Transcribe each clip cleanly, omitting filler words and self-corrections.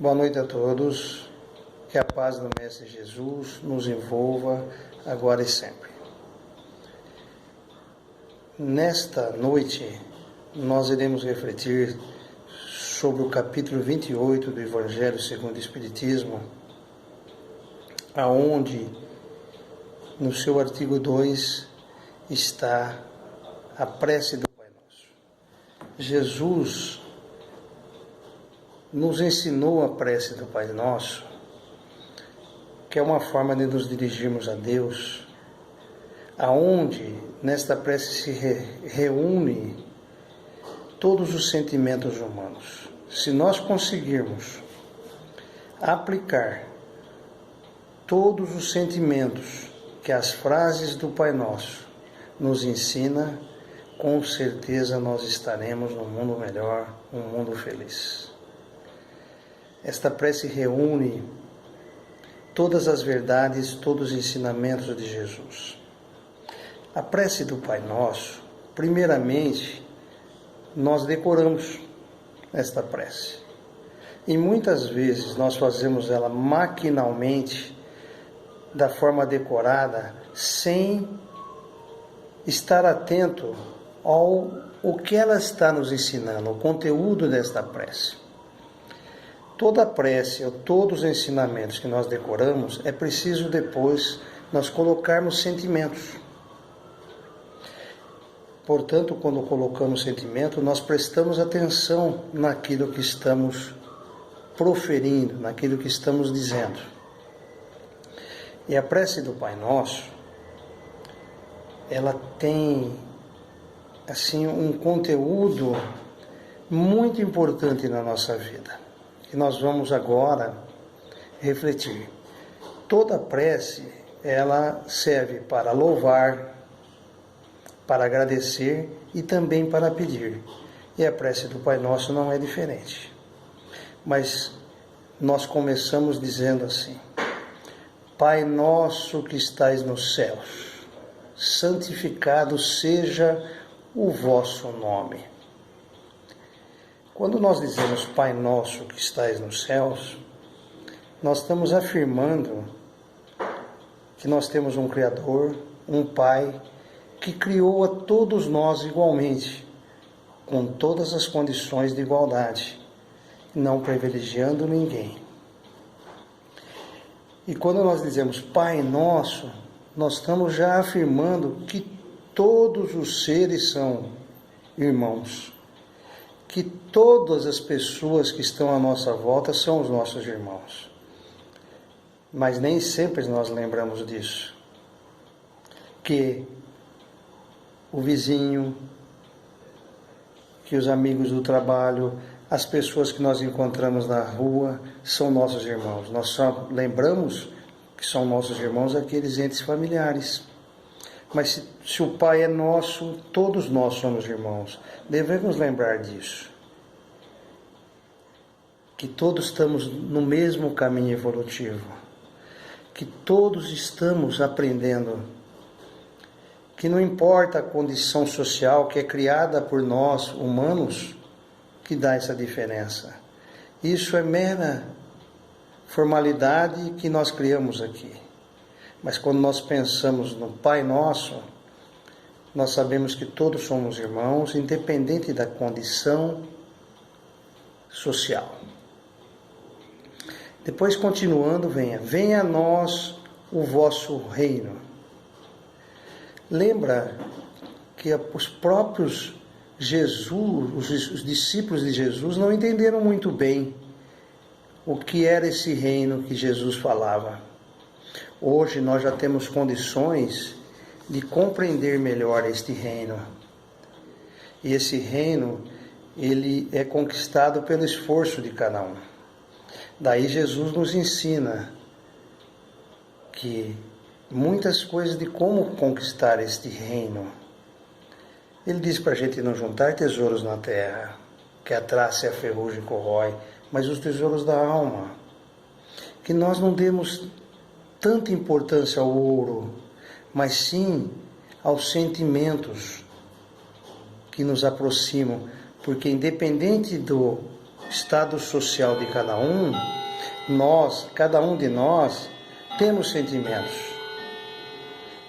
Boa noite a todos, que a paz do Mestre Jesus nos envolva agora e sempre. Nesta noite, nós iremos refletir sobre o capítulo 28 do Evangelho segundo o Espiritismo, aonde, no seu artigo 2, está a prece do Pai Nosso. Jesus nos ensinou a prece do Pai Nosso, que é uma forma de nos dirigirmos a Deus, aonde nesta prece se reúne todos os sentimentos humanos. Se nós conseguirmos aplicar todos os sentimentos que as frases do Pai Nosso nos ensina, com certeza nós estaremos num mundo melhor, um mundo feliz. Esta prece reúne todas as verdades, todos os ensinamentos de Jesus. A prece do Pai Nosso, primeiramente, nós decoramos esta prece. E muitas vezes nós fazemos ela maquinalmente, da forma decorada, sem estar atento ao que ela está nos ensinando, o conteúdo desta prece. Toda a prece, ou todos os ensinamentos que nós decoramos, é preciso depois nós colocarmos sentimentos. Portanto, quando colocamos sentimento, nós prestamos atenção naquilo que estamos proferindo, naquilo que estamos dizendo. E a prece do Pai Nosso, ela tem assim um conteúdo muito importante na nossa vida, que nós vamos agora refletir. Toda prece, ela serve para louvar, para agradecer e também para pedir. E a prece do Pai Nosso não é diferente. Mas nós começamos dizendo assim: Pai nosso que estais nos céus, santificado seja o vosso nome. Quando nós dizemos Pai nosso que estais nos céus, nós estamos afirmando que nós temos um Criador, um Pai, que criou a todos nós igualmente, com todas as condições de igualdade, não privilegiando ninguém. E quando nós dizemos Pai Nosso, nós estamos já afirmando que todos os seres são irmãos, que todas as pessoas que estão à nossa volta são os nossos irmãos. Mas nem sempre nós lembramos disso. Que o vizinho, que os amigos do trabalho, as pessoas que nós encontramos na rua são nossos irmãos. Nós só lembramos que são nossos irmãos aqueles entes familiares. Mas se o Pai é nosso, todos nós somos irmãos. Devemos lembrar disso. Que todos estamos no mesmo caminho evolutivo. Que todos estamos aprendendo. Que não importa a condição social que é criada por nós, humanos, que dá essa diferença. Isso é mera formalidade que nós criamos aqui. Mas quando nós pensamos no Pai Nosso, nós sabemos que todos somos irmãos, independente da condição social. Depois, continuando, venha a nós o vosso reino. Lembra que os próprios Jesus, os discípulos de Jesus não entenderam muito bem o que era esse reino que Jesus falava. Hoje nós já temos condições de compreender melhor este reino. E esse reino, ele é conquistado pelo esforço de cada um. Daí Jesus nos ensina que muitas coisas de como conquistar este reino. Ele diz para a gente não juntar tesouros na terra, que a traça e a ferrugem corrói, mas os tesouros da alma. Que nós não demos tanta importância ao ouro, mas sim aos sentimentos que nos aproximam, porque independente estado social de cada um, cada um de nós, temos sentimentos.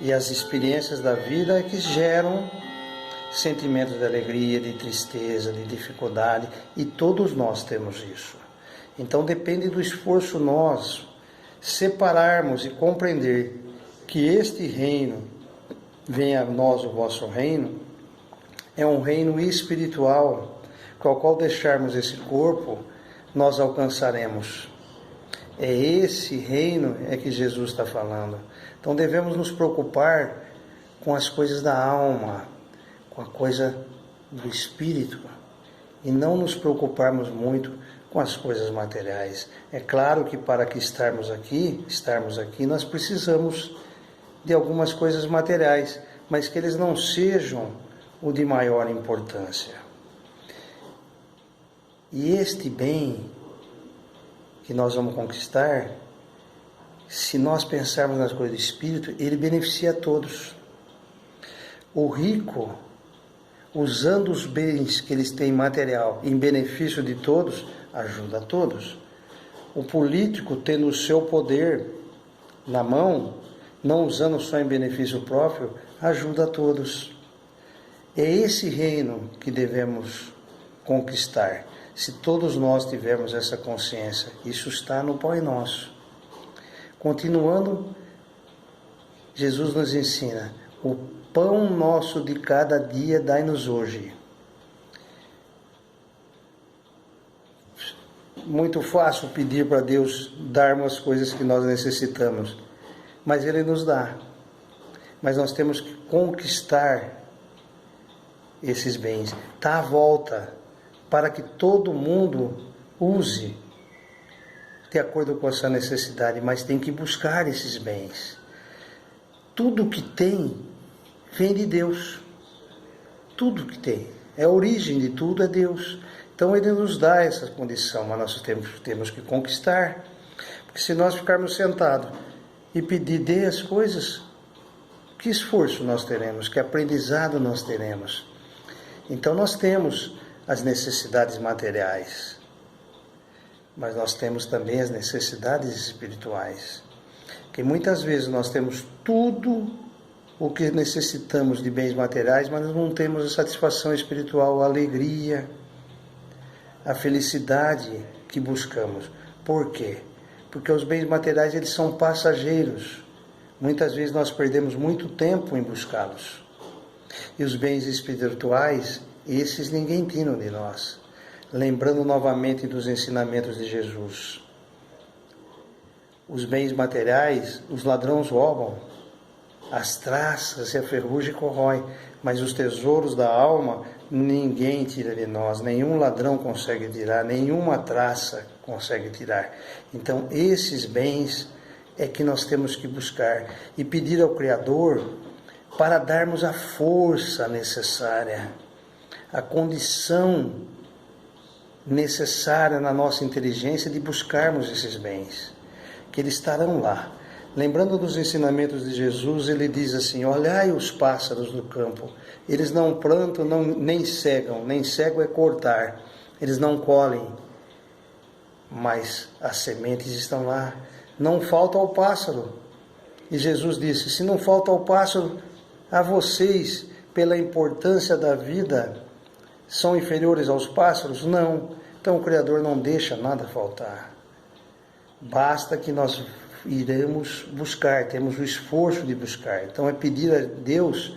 E as experiências da vida é que geram sentimentos de alegria, de tristeza, de dificuldade, e todos nós temos isso. Então depende do esforço nosso separarmos e compreender que este reino, venha a nós o vosso reino, é um reino espiritual, com o qual deixarmos esse corpo, nós alcançaremos. É esse reino é que Jesus está falando. Então devemos nos preocupar com as coisas da alma, com a coisa do espírito, e não nos preocuparmos muito com as coisas materiais. É claro que para que estarmos aqui, nós precisamos de algumas coisas materiais, mas que eles não sejam o de maior importância. E este bem que nós vamos conquistar, se nós pensarmos nas coisas do espírito, ele beneficia a todos. O rico, usando os bens que eles têm material em benefício de todos, ajuda a todos. O político, tendo o seu poder na mão, não usando só em benefício próprio, ajuda a todos. É esse reino que devemos conquistar. Se todos nós tivermos essa consciência, isso está no Pai Nosso. Continuando, Jesus nos ensina: o pão nosso de cada dia dai-nos hoje. Muito fácil pedir para Deus darmos as coisas que nós necessitamos, mas Ele nos dá. Mas nós temos que conquistar esses bens. Está à volta, para que todo mundo use de acordo com a sua necessidade, mas tem que buscar esses bens. Tudo que tem vem de Deus. Tudo que tem. A origem de tudo é Deus. Então Ele nos dá essa condição, mas nós temos que conquistar. Porque se nós ficarmos sentados e pedir as coisas, que esforço nós teremos? Que aprendizado nós teremos? Então nós temos as necessidades materiais, mas nós temos também as necessidades espirituais. Que muitas vezes nós temos tudo o que necessitamos de bens materiais, mas nós não temos a satisfação espiritual, a alegria, a felicidade que buscamos. Por quê? Porque os bens materiais, eles são passageiros. Muitas vezes nós perdemos muito tempo em buscá-los. E os bens espirituais, esses ninguém tira de nós. Lembrando novamente dos ensinamentos de Jesus. Os bens materiais, os ladrões roubam, as traças e a ferrugem corrói, mas os tesouros da alma ninguém tira de nós, nenhum ladrão consegue tirar, nenhuma traça consegue tirar. Então esses bens é que nós temos que buscar e pedir ao Criador para darmos a força necessária, a condição necessária na nossa inteligência de buscarmos esses bens, que eles estarão lá. Lembrando dos ensinamentos de Jesus, ele diz assim: olhai os pássaros do campo, eles não plantam, nem cegam, nem cego é cortar, eles não colhem, mas as sementes estão lá, não falta ao pássaro. E Jesus disse: se não falta ao pássaro, a vocês, pela importância da vida, são inferiores aos pássaros? Não. Então o Criador não deixa nada faltar. Basta que nós iremos buscar, temos o esforço de buscar. Então é pedir a Deus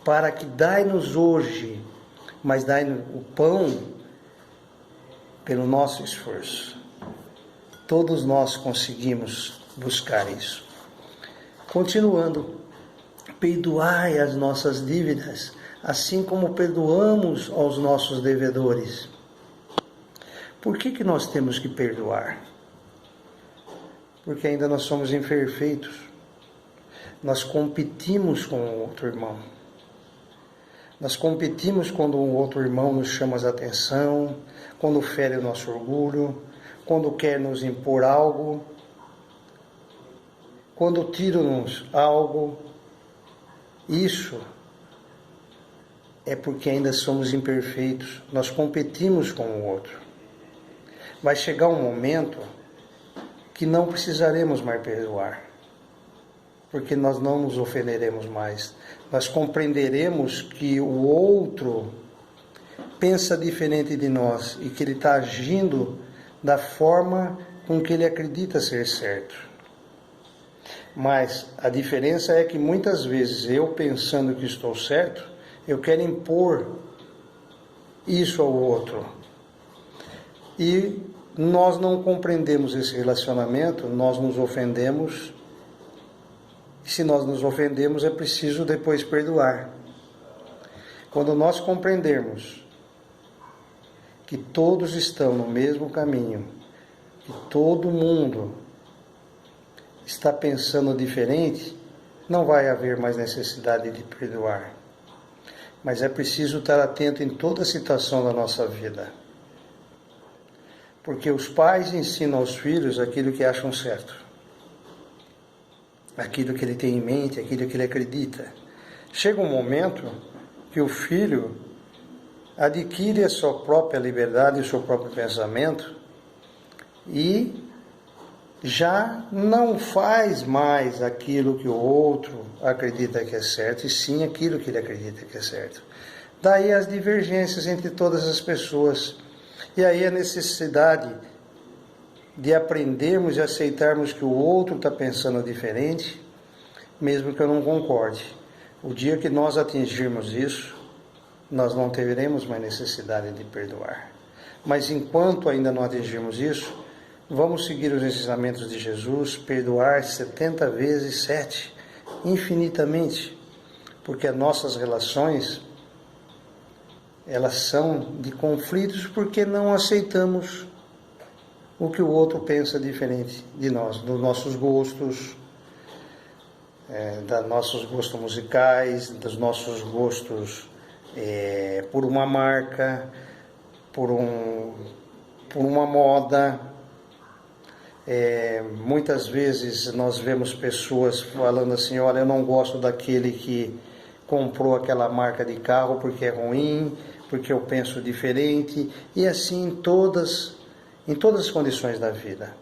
para que dai-nos hoje, mas dai-nos o pão pelo nosso esforço. Todos nós conseguimos buscar isso. Continuando, perdoai as nossas dívidas, assim como perdoamos aos nossos devedores. Por que nós temos que perdoar? Porque ainda nós somos imperfeitos. Nós competimos com o outro irmão. Nós competimos quando o outro irmão nos chama a atenção, quando fere o nosso orgulho, quando quer nos impor algo, quando tira-nos algo. Isso é porque ainda somos imperfeitos. Nós competimos com o outro. vai chegar um momento que não precisaremos mais perdoar, porque nós não nos ofenderemos mais. Nós compreenderemos que o outro pensa diferente de nós e que ele está agindo da forma com que ele acredita ser certo. Mas a diferença é que muitas vezes eu, pensando que estou certo, eu quero impor isso ao outro. E nós não compreendemos esse relacionamento, nós nos ofendemos. E se nós nos ofendemos, é preciso depois perdoar. Quando nós compreendermos que todos estão no mesmo caminho, que todo mundo está pensando diferente, não vai haver mais necessidade de perdoar. Mas é preciso estar atento em toda a situação da nossa vida. Porque os pais ensinam aos filhos aquilo que acham certo. Aquilo que ele tem em mente, aquilo que ele acredita. Chega um momento que o filho adquire a sua própria liberdade, o seu próprio pensamento e já não faz mais aquilo que o outro acredita que é certo, e sim aquilo que ele acredita que é certo. Daí as divergências entre todas as pessoas. E aí a necessidade de aprendermos e aceitarmos que o outro está pensando diferente, mesmo que eu não concorde. O dia que nós atingirmos isso, nós não teremos mais necessidade de perdoar. Mas enquanto ainda não atingirmos isso, vamos seguir os ensinamentos de Jesus, perdoar 70 vezes 7, infinitamente, porque as nossas relações, elas são de conflitos porque não aceitamos o que o outro pensa diferente de nós, dos nossos gostos, dos nossos gostos musicais, dos nossos gostos por uma marca, por uma moda. Muitas vezes nós vemos pessoas falando assim, olha, eu não gosto daquele que comprou aquela marca de carro porque é ruim, porque eu penso diferente, e assim em todas as condições da vida.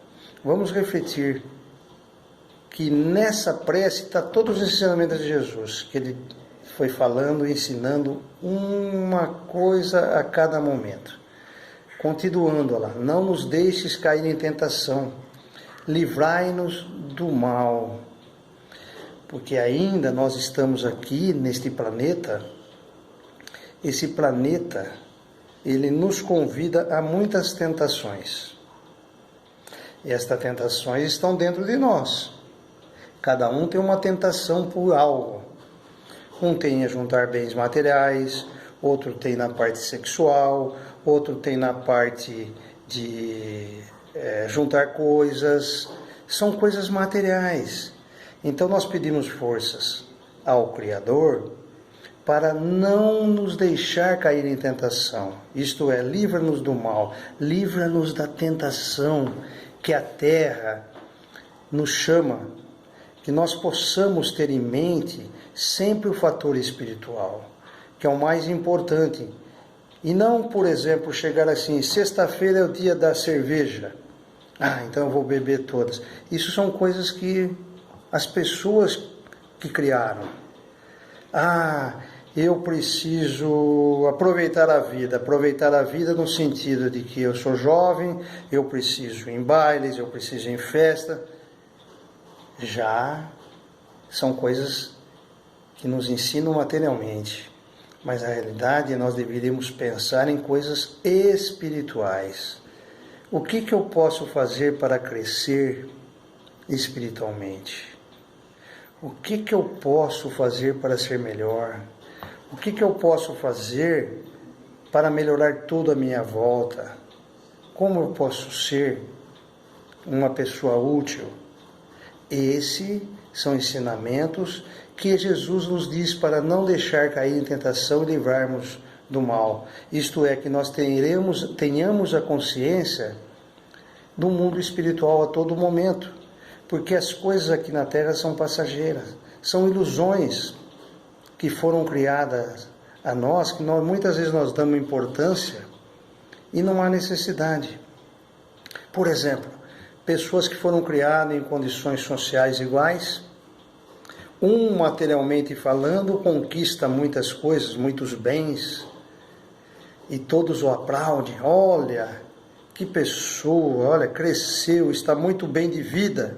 Vamos refletir que nessa prece está todos os ensinamentos de Jesus, que ele foi falando e ensinando uma coisa a cada momento. Continuando lá, não nos deixes cair em tentação, livrai-nos do mal, porque ainda nós estamos aqui neste planeta. Esse planeta, ele nos convida a muitas tentações. E estas tentações estão dentro de nós. Cada um tem uma tentação por algo. Um tem a juntar bens materiais, outro tem na parte sexual, outro tem na parte de juntar coisas. São coisas materiais. Então nós pedimos forças ao Criador para não nos deixar cair em tentação. Isto é, livra-nos do mal, livra-nos da tentação que a terra nos chama, que nós possamos ter em mente sempre o fator espiritual, que é o mais importante. E não, por exemplo, chegar assim, sexta-feira é o dia da cerveja, então eu vou beber todas. Isso são coisas que as pessoas que criaram. Eu preciso aproveitar a vida no sentido de que eu sou jovem, eu preciso ir em bailes, eu preciso ir em festa. Já são coisas que nos ensinam materialmente, mas na realidade nós deveríamos pensar em coisas espirituais. O que eu posso fazer para crescer espiritualmente? O que eu posso fazer para ser melhor? O que eu posso fazer para melhorar tudo à minha volta? Como eu posso ser uma pessoa útil? Esses são ensinamentos que Jesus nos diz para não deixar cair em tentação e livrarmos do mal. Isto é, que nós tenhamos a consciência do mundo espiritual a todo momento, porque as coisas aqui na Terra são passageiras, são ilusões que foram criadas a nós, que muitas vezes nós damos importância e não há necessidade. Por exemplo, pessoas que foram criadas em condições sociais iguais, materialmente falando, conquista muitas coisas, muitos bens, e todos o aplaudem. Olha, que pessoa, olha, cresceu, está muito bem de vida.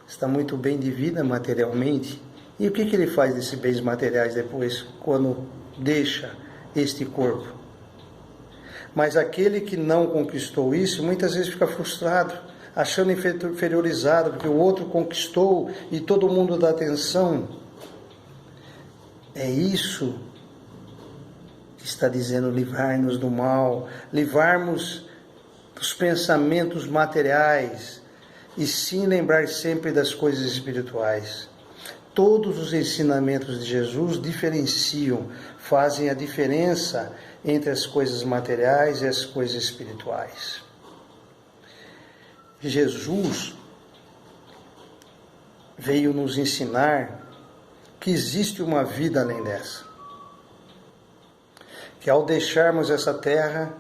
Está muito bem de vida materialmente. E o que ele faz desses bens materiais depois, quando deixa este corpo? Mas aquele que não conquistou isso, muitas vezes fica frustrado, achando inferiorizado, porque o outro conquistou e todo mundo dá atenção. É isso que está dizendo, livrar-nos do mal, livrarmos dos pensamentos materiais, e sim lembrar sempre das coisas espirituais. Todos os ensinamentos de Jesus diferenciam, fazem a diferença entre as coisas materiais e as coisas espirituais. Jesus veio nos ensinar que existe uma vida além dessa. Que ao deixarmos essa terra,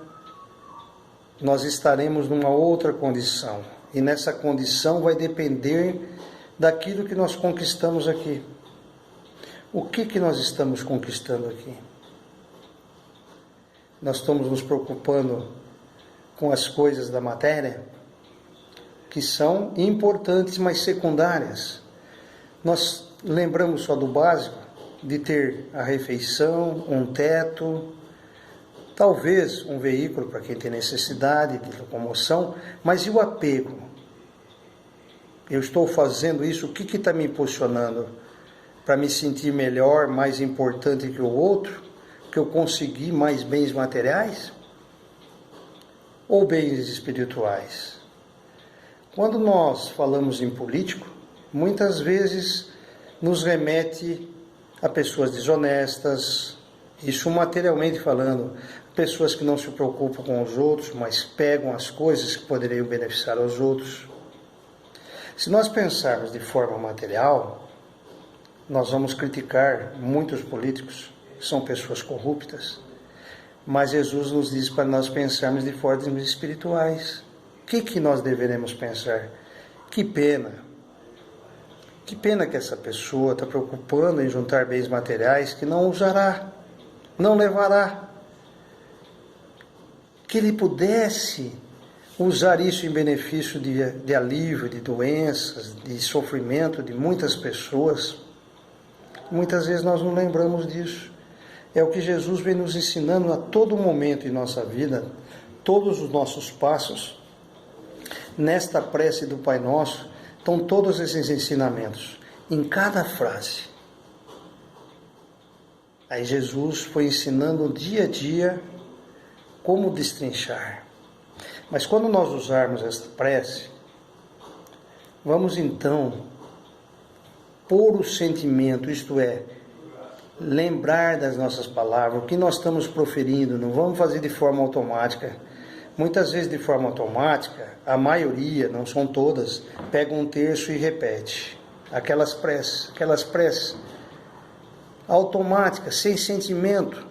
nós estaremos numa outra condição. E nessa condição vai depender daquilo que nós conquistamos aqui. O que nós estamos conquistando aqui? Nós estamos nos preocupando com as coisas da matéria, que são importantes, mas secundárias. Nós lembramos só do básico, de ter a refeição, um teto, talvez um veículo para quem tem necessidade de locomoção, mas e o apego? Eu estou fazendo isso, o que está me impulsionando? Para me sentir melhor, mais importante que o outro? Que eu consegui mais bens materiais? Ou bens espirituais? Quando nós falamos em político, muitas vezes nos remete a pessoas desonestas, isso materialmente falando, pessoas que não se preocupam com os outros, mas pegam as coisas que poderiam beneficiar aos outros. Se nós pensarmos de forma material, nós vamos criticar muitos políticos, são pessoas corruptas, mas Jesus nos diz para nós pensarmos de formas espirituais. O que nós deveremos pensar? Que pena que essa pessoa está preocupando em juntar bens materiais que não usará, não levará. Que ele pudesse usar isso em benefício de alívio, de doenças, de sofrimento de muitas pessoas. Muitas vezes nós não lembramos disso. É o que Jesus vem nos ensinando a todo momento em nossa vida, todos os nossos passos. Nesta prece do Pai Nosso estão todos esses ensinamentos, em cada frase. Aí Jesus foi ensinando dia a dia como destrinchar. Mas quando nós usarmos esta prece, vamos então pôr o sentimento, isto é, lembrar das nossas palavras, o que nós estamos proferindo, não vamos fazer de forma automática. Muitas vezes de forma automática, a maioria, não são todas, pega um terço e repete. Aquelas preces automáticas, sem sentimento,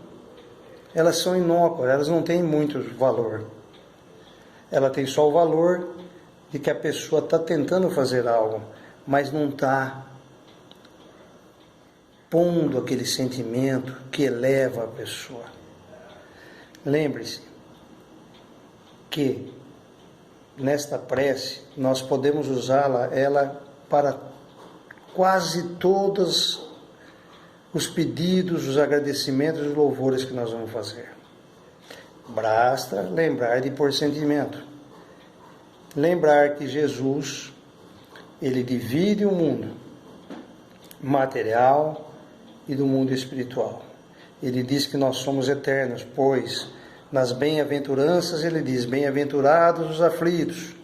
elas são inócuas, elas não têm muito valor. Ela tem só o valor de que a pessoa está tentando fazer algo, mas não está pondo aquele sentimento que eleva a pessoa. Lembre-se que nesta prece nós podemos usá-la para quase todos os pedidos, os agradecimentos e os louvores que nós vamos fazer. Basta lembrar de por sentimento. Lembrar que Jesus, ele divide o mundo material e do mundo espiritual. Ele diz que nós somos eternos, pois nas bem-aventuranças ele diz, bem-aventurados os aflitos,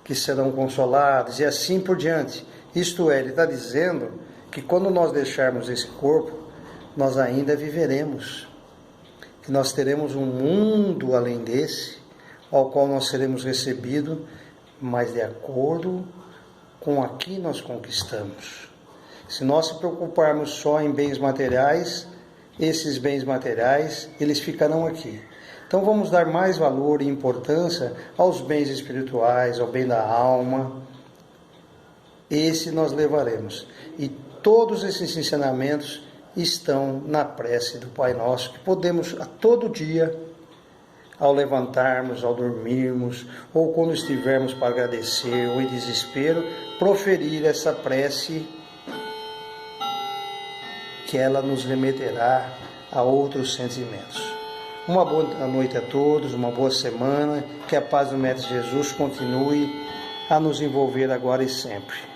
que serão consolados, e assim por diante. Isto é, ele está dizendo que quando nós deixarmos esse corpo, nós ainda viveremos. Que nós teremos um mundo além desse, ao qual nós seremos recebidos, mas de acordo com o que nós conquistamos. Se nós se preocuparmos só em bens materiais, esses bens materiais, eles ficarão aqui. Então vamos dar mais valor e importância aos bens espirituais, ao bem da alma. Esse nós levaremos. E todos esses ensinamentos estão na prece do Pai Nosso, que podemos a todo dia, ao levantarmos, ao dormirmos, ou quando estivermos para agradecer ou em desespero, proferir essa prece, que ela nos remeterá a outros sentimentos. Uma boa noite a todos, uma boa semana, que a paz do Mestre Jesus continue a nos envolver agora e sempre.